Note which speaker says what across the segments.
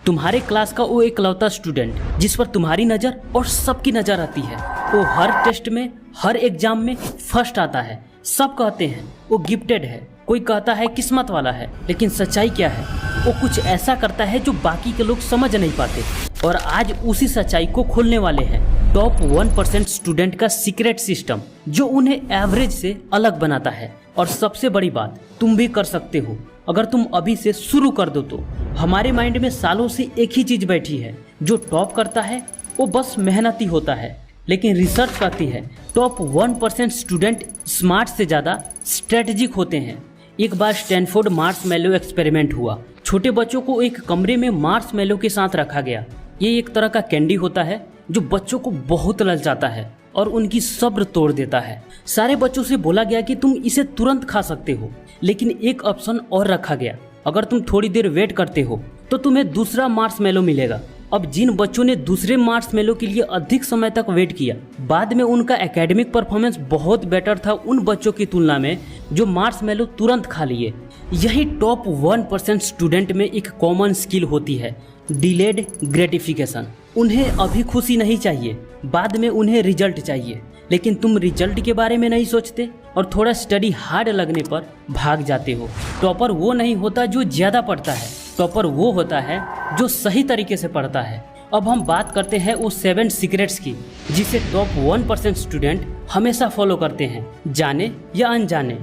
Speaker 1: तुम्हारे क्लास का वो इकलौता स्टूडेंट जिस पर तुम्हारी नज़र और सबकी नज़र आती है, वो हर टेस्ट में, हर एग्जाम में फर्स्ट आता है। सब कहते हैं वो गिफ्टेड है, कोई कहता है किस्मत वाला है, लेकिन सच्चाई क्या है? वो कुछ ऐसा करता है जो बाकी के लोग समझ नहीं पाते। और आज उसी सच्चाई को खोलने वाले हैं टॉप 1% स्टूडेंट का सीक्रेट सिस्टम, जो उन्हें एवरेज से अलग बनाता है। और सबसे बड़ी बात, तुम भी कर सकते हो अगर तुम अभी से शुरू कर दो तो। हमारे माइंड में सालों से एक ही चीज बैठी है, जो टॉप करता है वो बस मेहनती होता है, लेकिन रिसर्च कहती है टॉप 1% स्टूडेंट स्मार्ट से ज़्यादा स्ट्रेटेजिक होते हैं। एक बार स्टैनफोर्ड मार्शमैलो एक्सपेरिमेंट हुआ। छोटे बच्चों को एक कमरे में मार्शमैलो के साथ रखा गया। ये एक तरह का कैंडी होता है जो बच्चों को बहुत ललचाता है और उनकी सब्र तोड़ देता है। सारे बच्चों से बोला गया कि तुम इसे तुरंत खा सकते हो, लेकिन एक ऑप्शन और रखा गया, अगर तुम थोड़ी देर वेट करते हो तो तुम्हें दूसरा मार्शमैलो मिलेगा। अब जिन बच्चों ने दूसरे मार्शमैलो के लिए अधिक समय तक वेट किया, बाद में उनका एकेडमिक परफॉर्मेंस बहुत बेटर था उन बच्चों की तुलना में जो मार्शमैलो तुरंत खा लिए। यही टॉप 1% स्टूडेंट में एक कॉमन स्किल होती है, डिलेड ग्रेटिफिकेशन। उन्हें अभी खुशी नहीं चाहिए, बाद में उन्हें रिजल्ट चाहिए। लेकिन तुम रिजल्ट के बारे में नहीं सोचते और थोड़ा स्टडी हार्ड लगने पर भाग जाते हो। टॉपर वो नहीं होता जो ज़्यादा पढ़ता है, टॉपर वो होता है जो सही तरीके से पढ़ता है। अब हम बात करते हैं वो 7 सीक्रेट्स की, जिसे टॉप 1% स्टूडेंट हमेशा फॉलो करते हैं, जाने या अनजाने।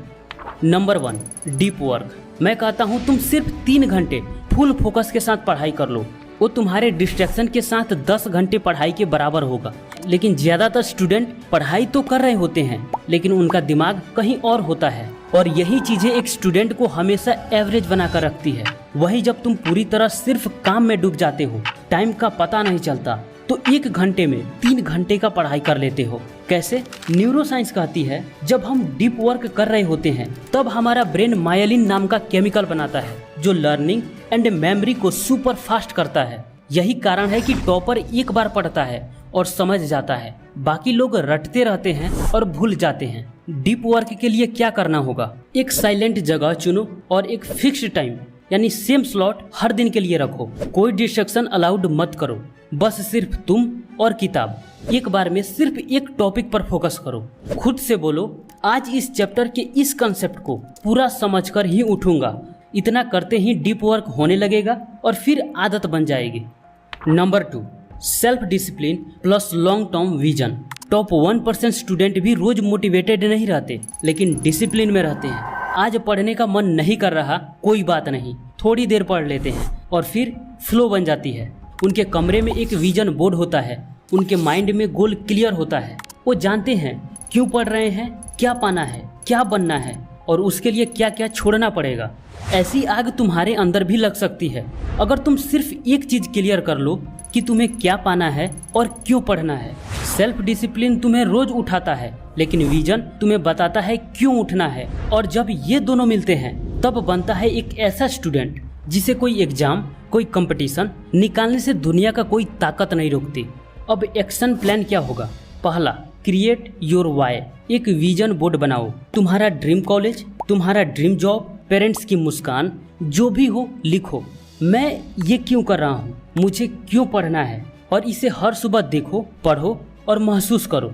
Speaker 1: Number 1, deep work. मैं कहता हूँ तुम सिर्फ 3 घंटे फुल फोकस के साथ पढ़ाई कर लो, वो तुम्हारे डिस्ट्रैक्शन के साथ 10 घंटे पढ़ाई के बराबर होगा। लेकिन ज़्यादातर स्टूडेंट पढ़ाई तो कर रहे होते हैं, लेकिन उनका दिमाग कहीं और होता है, और यही चीज़ें एक स्टूडेंट को हमेशा एवरेज बनाकर रखती है। वही जब तुम पूरी तरह सिर्फ काम में डूब जाते हो, टाइम का पता नहीं चलता, तो 1 घंटे में 3 घंटे का पढ़ाई कर लेते हो। कैसे? न्यूरोसाइंस कहती है जब हम डीप वर्क कर रहे होते हैं तब हमारा ब्रेन मायलिन नाम का केमिकल बनाता है, जो लर्निंग एंड मेमोरी को सुपर फास्ट करता है। यही कारण है कि टॉपर एक बार पढ़ता है और समझ जाता है, बाकी लोग रटते रहते हैं और भूल जाते हैं। डीप वर्क के लिए क्या करना होगा? एक साइलेंट जगह चुनो और एक फिक्स्ड टाइम यानी सेम स्लॉट हर दिन के लिए रखो। कोई डिस्ट्रक्शन अलाउड मत करो, बस सिर्फ तुम और किताब। एक बार में सिर्फ एक टॉपिक पर फोकस करो। खुद से बोलो, आज इस चैप्टर के इस कंसेप्ट को पूरा समझकर ही उठूंगा। इतना करते ही डीप वर्क होने लगेगा और फिर आदत बन जाएगी। Number 2, self discipline plus long term vision. Top 1% student भी रोज मोटिवेटेड नहीं रहते, लेकिन डिसिप्लिन में रहते हैं। आज पढ़ने का मन नहीं कर रहा, कोई बात नहीं, थोड़ी देर पढ़ लेते हैं और फिर फ्लो बन जाती है। उनके कमरे में एक विजन बोर्ड होता है, उनके माइंड में गोल क्लियर होता है। वो जानते हैं क्यों पढ़ रहे हैं, क्या पाना है, क्या बनना है और उसके लिए क्या क्या छोड़ना पड़ेगा। ऐसी आग तुम्हारे अंदर भी लग सकती है अगर तुम सिर्फ एक चीज क्लियर कर लो कि तुम्हें क्या पाना है और क्यों पढ़ना है। सेल्फ डिसिप्लिन तुम्हें रोज उठाता है, लेकिन विजन तुम्हें बताता है क्यों उठना है। और जब ये दोनों मिलते हैं तब बनता है एक ऐसा स्टूडेंट जिसे कोई एग्जाम, कोई कंपटीशन निकालने से दुनिया का कोई ताकत नहीं रोकती। अब एक्शन प्लान क्या होगा? पहला, क्रिएट योर वाई। एक विजन बोर्ड बनाओ। तुम्हारा ड्रीम कॉलेज, तुम्हारा ड्रीम जॉब, पेरेंट्स की मुस्कान, जो भी हो लिखो। मैं ये क्यों कर रहा हूँ, मुझे क्यों पढ़ना है, और इसे हर सुबह देखो, पढ़ो और महसूस करो।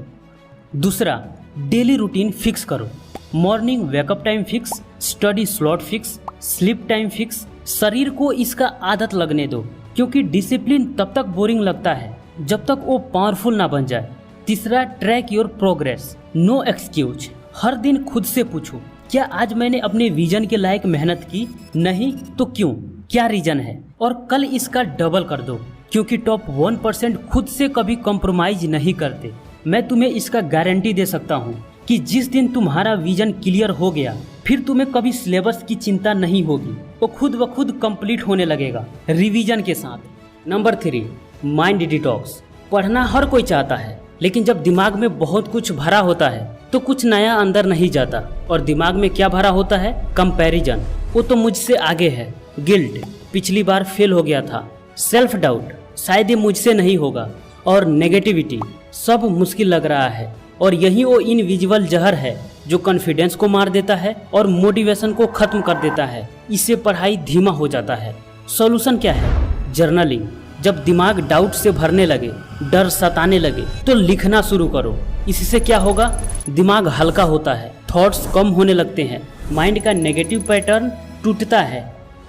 Speaker 1: दूसरा, डेली रूटीन फिक्स करो। Morning wake up time fix, study slot fix, sleep time fix. शरीर को इसका आदत लगने दो, क्योंकि डिसिप्लिन तब तक बोरिंग लगता है जब तक वो पावरफुल ना बन जाए। तीसरा, track your progress, no excuse. हर दिन खुद से पूछो, क्या आज मैंने अपने विजन के लायक मेहनत की? नहीं तो क्यों, क्या रीजन है? और कल इसका डबल कर दो, क्योंकि टॉप 1% खुद से कभी कॉम्प्रोमाइज नहीं करते। मैं तुम्हें इसका गारंटी दे सकता हूँ कि जिस दिन तुम्हारा विजन क्लियर हो गया, फिर तुम्हें कभी सिलेबस की चिंता नहीं होगी, वो खुद ब खुद कंप्लीट होने लगेगा रिवीजन के साथ। Number 3, mind detox. पढ़ना हर कोई चाहता है, लेकिन जब दिमाग में बहुत कुछ भरा होता है तो कुछ नया अंदर नहीं जाता। और दिमाग में क्या भरा होता है? कंपैरिजन, वो तो मुझसे आगे है। गिल्ट, पिछली बार फेल हो गया था। सेल्फ डाउट, शायद ये मुझसे नहीं होगा। और नेगेटिविटी, सब मुश्किल लग रहा है। और यही वो इनविजिबल जहर है जो कॉन्फिडेंस को मार देता है और मोटिवेशन को खत्म कर देता है। इससे पढ़ाई धीमा हो जाता है। सॉल्यूशन क्या है? जर्नलिंग। जब दिमाग डाउट से भरने लगे, डर सताने लगे, तो लिखना शुरू करो। इससे क्या होगा? दिमाग हल्का होता है, थॉट्स कम होने लगते हैं, माइंड का नेगेटिव पैटर्न टूटता है।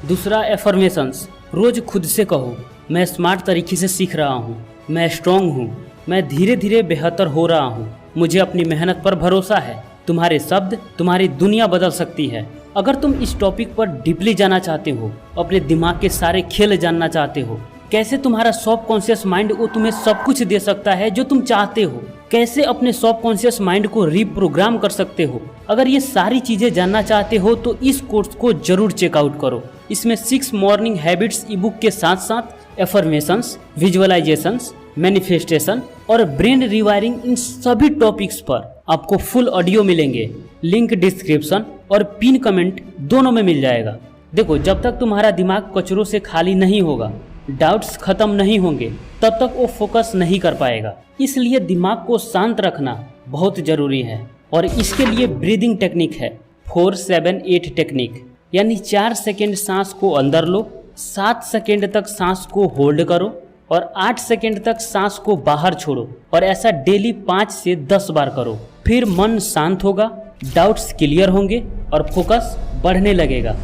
Speaker 1: दूसरा, एफर्मेशंस। रोज खुद से कहो, मैं स्मार्ट तरीके से सीख रहा हूँ, मैं स्ट्रांग हूँ, मैं धीरे धीरे बेहतर हो रहा हूँ, मुझे अपनी मेहनत पर भरोसा है। तुम्हारे शब्द तुम्हारी दुनिया बदल सकती है। अगर तुम इस टॉपिक पर डीपली जाना चाहते हो, अपने दिमाग के सारे खेल जानना चाहते हो, कैसे तुम्हारा सबकॉन्शियस माइंड वो तुम्हें सब कुछ दे सकता है जो तुम चाहते हो, कैसे अपने सबकॉन्शियस माइंड को रीप्रोग्राम कर सकते हो, अगर ये सारी चीजें जानना चाहते हो तो इस कोर्स को जरूर चेकआउट करो। इसमें 6 मॉर्निंग हैबिट्स ई बुक के साथ साथ एफर्मेशंस, विजुअलाइजेशंस, मैनिफेस्टेशन और ब्रेन रिवायरिंग, इन सभी टॉपिक्स पर आपको फुल ऑडियो मिलेंगे। लिंक डिस्क्रिप्शन और पिन कमेंट दोनों में मिल जाएगा। देखो, जब तक तुम्हारा दिमाग कचरों से खाली नहीं होगा, डाउट्स खत्म नहीं होंगे, तब तक वो फोकस नहीं कर पाएगा। इसलिए दिमाग को शांत रखना बहुत जरूरी है और इसके लिए ब्रीदिंग टेक्निक है 4-7-8 टेक्निक। यानी 4 सेकेंड सांस को अंदर लो, 7 सेकेंड तक सांस को होल्ड करो और 8 सेकेंड तक सांस को बाहर छोड़ो। और ऐसा डेली 5 से 10 बार करो। फिर मन शांत होगा, डाउट्स क्लियर होंगे और फोकस बढ़ने लगेगा।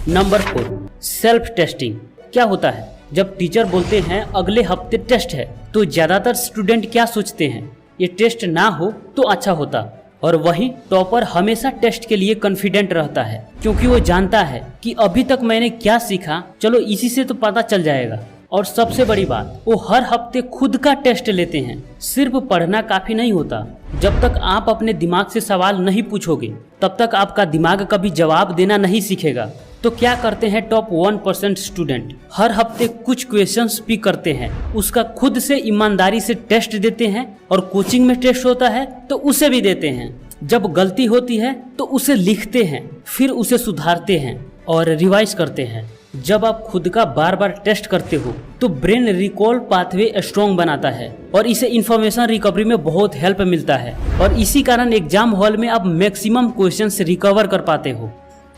Speaker 1: Number 4, self testing. क्या होता है? जब टीचर बोलते हैं अगले हफ्ते टेस्ट है, तो ज्यादातर स्टूडेंट क्या सोचते हैं? ये टेस्ट ना हो तो अच्छा होता। और वहीं टॉपर हमेशा टेस्ट के लिए कॉन्फिडेंट रहता है, क्योंकि वो जानता है कि अभी तक मैंने क्या सीखा, चलो इसी से तो पता चल जाएगा। और सबसे बड़ी बात, वो हर हफ्ते खुद का टेस्ट लेते हैं। सिर्फ पढ़ना काफी नहीं होता। जब तक आप अपने दिमाग से सवाल नहीं पूछोगे, तब तक आपका दिमाग कभी जवाब देना नहीं सीखेगा। तो क्या करते हैं टॉप 1% स्टूडेंट? हर हफ्ते कुछ क्वेश्चंस पिक करते हैं, उसका खुद से ईमानदारी से टेस्ट देते हैं, और कोचिंग में टेस्ट होता है तो उसे भी देते हैं। जब गलती होती है तो उसे लिखते हैं, फिर उसे सुधारते हैं और रिवाइज करते हैं। जब आप खुद का बार बार टेस्ट करते हो तो ब्रेन रिकॉल पाथवे स्ट्रॉन्ग बनाता है और इसे इंफॉर्मेशन रिकवरी में बहुत हेल्प मिलता है। और इसी कारण एग्जाम हॉल में आप मैक्सिमम क्वेश्चंस रिकवर कर पाते हो।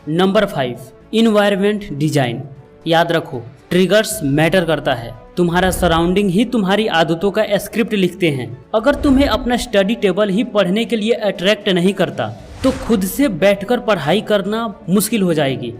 Speaker 1: Number 5, environment design. याद रखो, ट्रिगर्स मैटर करता है। तुम्हारा सराउंडिंग ही तुम्हारी आदतों का स्क्रिप्ट लिखते हैं। अगर तुम्हें अपना स्टडी टेबल ही पढ़ने के लिए अट्रैक्ट नहीं करता, तो खुद से बैठकर पढ़ाई करना मुश्किल हो जाएगी।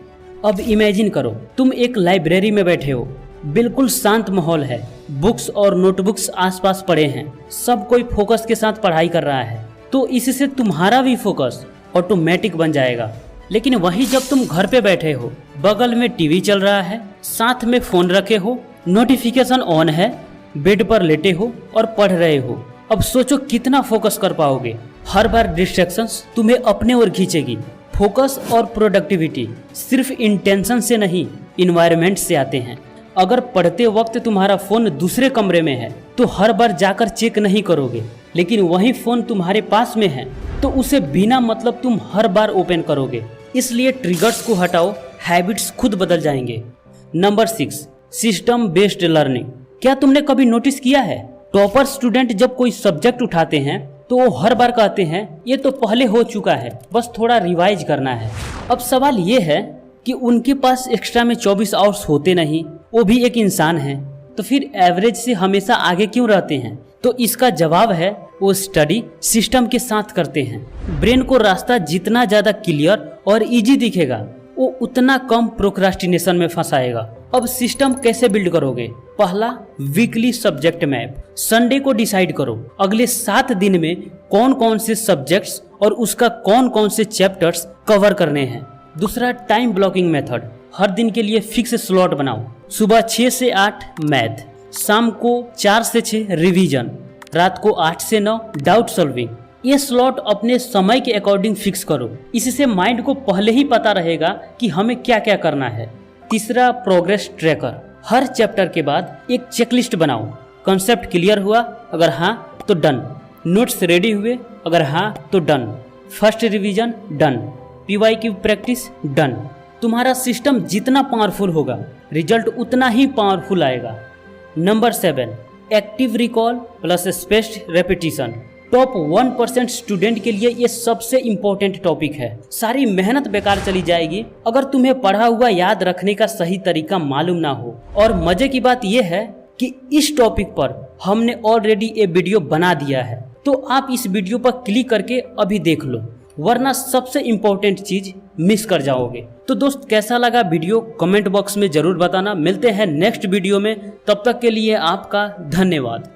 Speaker 1: अब इमेजिन करो, तुम एक लाइब्रेरी में बैठे हो, बिल्कुल शांत माहौल है, बुक्स और नोटबुक्स आसपास पड़े हैं, सब कोई फोकस के साथ पढ़ाई कर रहा है, तो इससे तुम्हारा भी फोकस ऑटोमेटिक बन जाएगा। लेकिन वहीं जब तुम घर पे बैठे हो, बगल में टीवी चल रहा है, साथ में फोन रखे हो, नोटिफिकेशन ऑन है, बेड पर लेटे हो और पढ़ रहे हो, अब सोचो कितना फोकस कर पाओगे। हर बार डिस्ट्रैक्शंस तुम्हें अपने ओर खींचेगी। फोकस और प्रोडक्टिविटी सिर्फ इंटेंशन से नहीं, इन्वायरमेंट से आते हैं। अगर पढ़ते वक्त तुम्हारा फोन दूसरे कमरे में है तो हर बार जाकर चेक नहीं करोगे, लेकिन वही फोन तुम्हारे पास में है तो उसे बिना मतलब तुम हर बार ओपन करोगे। इसलिए ट्रिगर्स को हटाओ, हैबिट्स खुद बदल जाएंगे। Number 6, system based learning. क्या तुमने कभी नोटिस किया है, टॉपर स्टूडेंट जब कोई सब्जेक्ट उठाते हैं तो वो हर बार कहते हैं ये तो पहले हो चुका है, बस थोड़ा रिवाइज करना है। अब सवाल ये है कि उनके पास एक्स्ट्रा में 24 आवर्स होते नहीं, वो भी एक इंसान है, तो फिर एवरेज से हमेशा आगे क्यों रहते हैं? तो इसका जवाब है, वो स्टडी सिस्टम के साथ करते हैं। ब्रेन को रास्ता जितना ज्यादा क्लियर और इजी दिखेगा, वो उतना कम प्रोक्रास्टिनेशन में फंसाएगा। अब सिस्टम कैसे बिल्ड करोगे? पहला, वीकली सब्जेक्ट मैप। संडे को डिसाइड करो अगले 7 दिन में कौन कौन से सब्जेक्ट्स और उसका कौन कौन से चैप्टर्स कवर करने हैं। दूसरा, टाइम ब्लॉकिंग मेथड। हर दिन के लिए फिक्स स्लॉट बनाओ। सुबह 6 से 8 मैथ, शाम को 4 से 6 रिवीजन, रात को 8 से 9 डाउट सॉल्विंग। ये स्लॉट अपने समय के अकॉर्डिंग फिक्स करो। इससे माइंड को पहले ही पता रहेगा कि हमें क्या क्या करना है। तीसरा, प्रोग्रेस ट्रैकर। हर चैप्टर के बाद एक चेकलिस्ट बनाओ। कॉन्सेप्ट क्लियर हुआ? अगर हाँ तो डन। नोट्स रेडी हुए? अगर हाँ तो done. First revision done. PYQ practice done. तुम्हारा सिस्टम जितना पावरफुल होगा, रिजल्ट उतना ही पावरफुल आएगा। Number 7, active recall plus spaced repetition. Top 1% student के लिए ये सबसे इम्पोर्टेंट टॉपिक है। सारी मेहनत बेकार चली जाएगी अगर तुम्हें पढ़ा हुआ याद रखने का सही तरीका मालूम ना हो। और मजे की बात यह है कि इस टॉपिक पर हमने ऑलरेडी ये वीडियो बना दिया है, तो आप इस वीडियो पर क्लिक करके अभी देख लो, वरना सबसे इम्पोर्टेंट चीज मिस कर जाओगे। तो दोस्त, कैसा लगा वीडियो कमेंट बॉक्स में जरूर बताना। मिलते हैं नेक्स्ट वीडियो में, तब तक के लिए आपका धन्यवाद।